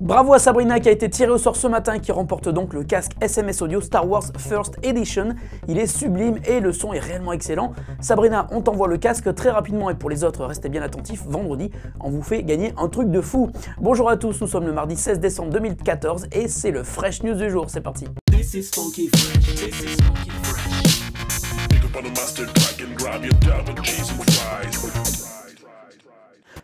Bravo à Sabrina qui a été tirée au sort ce matin et qui remporte donc le casque SMS Audio Star Wars First Edition. Il est sublime et le son est réellement excellent. Sabrina, on t'envoie le casque très rapidement et pour les autres, restez bien attentifs, vendredi, on vous fait gagner un truc de fou. Bonjour à tous, nous sommes le mardi 16 décembre 2014 et c'est le Fresh News du jour, c'est parti.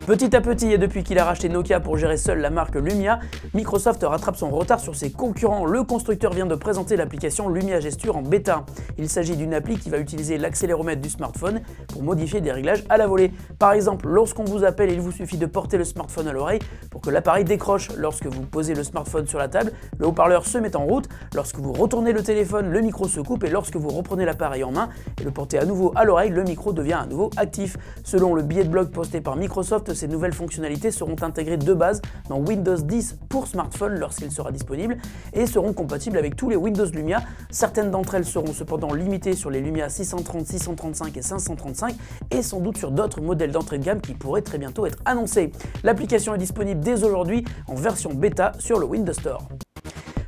Petit à petit et depuis qu'il a racheté Nokia pour gérer seule la marque Lumia, Microsoft rattrape son retard sur ses concurrents. Le constructeur vient de présenter l'application Lumia Gesture en bêta. Il s'agit d'une appli qui va utiliser l'accéléromètre du smartphone pour modifier des réglages à la volée. Par exemple, lorsqu'on vous appelle, il vous suffit de porter le smartphone à l'oreille pour que l'appareil décroche. Lorsque vous posez le smartphone sur la table, le haut-parleur se met en route. Lorsque vous retournez le téléphone, le micro se coupe et lorsque vous reprenez l'appareil en main et le portez à nouveau à l'oreille, le micro devient à nouveau actif. Selon le billet de blog posté par Microsoft, ces nouvelles fonctionnalités seront intégrées de base dans Windows 10 pour smartphone lorsqu'il sera disponible et seront compatibles avec tous les Windows Lumia. Certaines d'entre elles seront cependant limitées sur les Lumia 630, 635 et 535 et sans doute sur d'autres modèles d'entrée de gamme qui pourraient très bientôt être annoncés. L'application est disponible dès aujourd'hui en version bêta sur le Windows Store.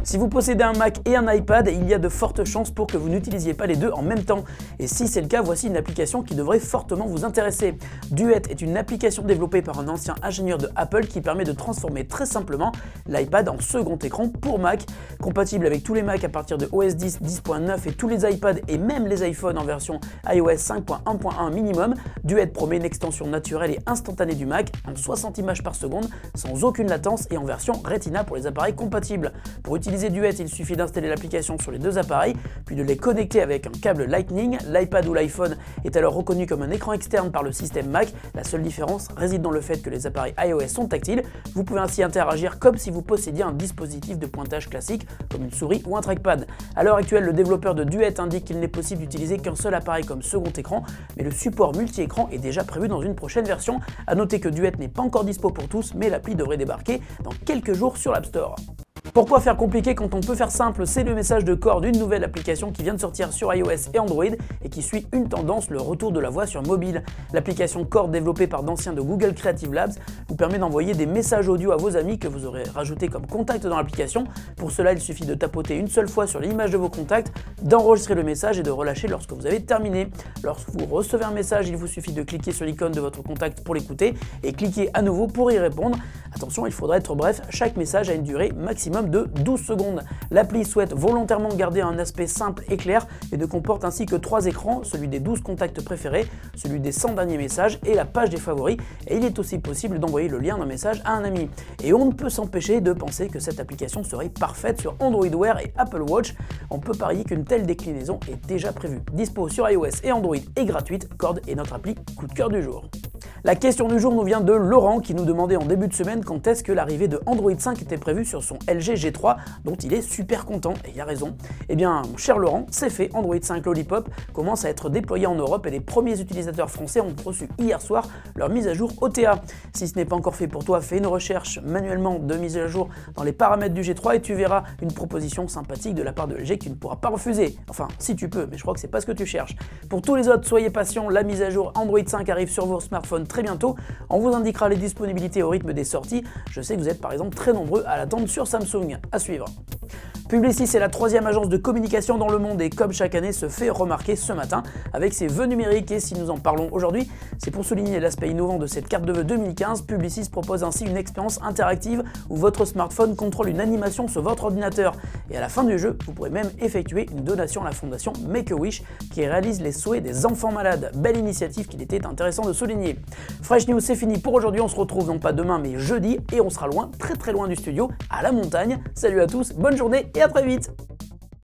Si vous possédez un Mac et un iPad, il y a de fortes chances pour que vous n'utilisiez pas les deux en même temps. Et si c'est le cas, voici une application qui devrait fortement vous intéresser. Duet est une application développée par un ancien ingénieur de Apple qui permet de transformer très simplement l'iPad en second écran pour Mac. Compatible avec tous les Mac à partir de OS 10, 10.9 et tous les iPads et même les iPhones en version iOS 5.1.1 minimum, Duet promet une extension naturelle et instantanée du Mac en 60 images par seconde sans aucune latence et en version Retina pour les appareils compatibles. Pour utiliser Duet, il suffit d'installer l'application sur les deux appareils, puis de les connecter avec un câble Lightning. L'iPad ou l'iPhone est alors reconnu comme un écran externe par le système Mac. La seule différence réside dans le fait que les appareils iOS sont tactiles. Vous pouvez ainsi interagir comme si vous possédiez un dispositif de pointage classique, comme une souris ou un trackpad. À l'heure actuelle, le développeur de Duet indique qu'il n'est possible d'utiliser qu'un seul appareil comme second écran, mais le support multi-écran est déjà prévu dans une prochaine version. A noter que Duet n'est pas encore dispo pour tous, mais l'appli devrait débarquer dans quelques jours sur l'App Store. Pourquoi faire compliqué quand on peut faire simple? C'est le message de Cord d'une nouvelle application qui vient de sortir sur iOS et Android et qui suit une tendance, le retour de la voix sur mobile. L'application Cord développée par d'anciens de Google Creative Labs vous permet d'envoyer des messages audio à vos amis que vous aurez rajoutés comme contact dans l'application. Pour cela, il suffit de tapoter une seule fois sur l'image de vos contacts, d'enregistrer le message et de relâcher lorsque vous avez terminé. Lorsque vous recevez un message, il vous suffit de cliquer sur l'icône de votre contact pour l'écouter et cliquer à nouveau pour y répondre. Attention, il faudra être bref, chaque message a une durée maximum de 12 secondes. L'appli souhaite volontairement garder un aspect simple et clair et ne comporte ainsi que 3 écrans, celui des 12 contacts préférés, celui des 100 derniers messages et la page des favoris. Et il est aussi possible d'envoyer le lien d'un message à un ami. Et on ne peut s'empêcher de penser que cette application serait parfaite sur Android Wear et Apple Watch. On peut parier qu'une telle déclinaison est déjà prévue. Dispo sur iOS et Android et gratuite, Cord est notre appli coup de cœur du jour. La question du jour nous vient de Laurent qui nous demandait en début de semaine quand est-ce que l'arrivée de Android 5 était prévue sur son LG G3 dont il est super content et il a raison. Eh bien, mon cher Laurent, c'est fait, Android 5 Lollipop commence à être déployé en Europe et les premiers utilisateurs français ont reçu hier soir leur mise à jour OTA. Si ce n'est pas encore fait pour toi, fais une recherche manuellement de mise à jour dans les paramètres du G3 et tu verras une proposition sympathique de la part de LG que tu ne pourras pas refuser. Enfin, si tu peux, mais je crois que c'est pas ce que tu cherches. Pour tous les autres, soyez patients, la mise à jour Android 5 arrive sur vos smartphones très bientôt. On vous indiquera les disponibilités au rythme des sorties. Je sais que vous êtes par exemple très nombreux à l'attendre sur Samsung. À suivre. Publicis est la 3e agence de communication dans le monde et comme chaque année se fait remarquer ce matin avec ses vœux numériques et si nous en parlons aujourd'hui, c'est pour souligner l'aspect innovant de cette carte de vœux 2015. Publicis propose ainsi une expérience interactive où votre smartphone contrôle une animation sur votre ordinateur et à la fin du jeu, vous pourrez même effectuer une donation à la fondation Make-A-Wish qui réalise les souhaits des enfants malades. Belle initiative qu'il était intéressant de souligner. Fresh News, c'est fini pour aujourd'hui, on se retrouve non pas demain mais jeudi et on sera loin, très loin du studio, à la montagne. Salut à tous, bonne journée et à très vite.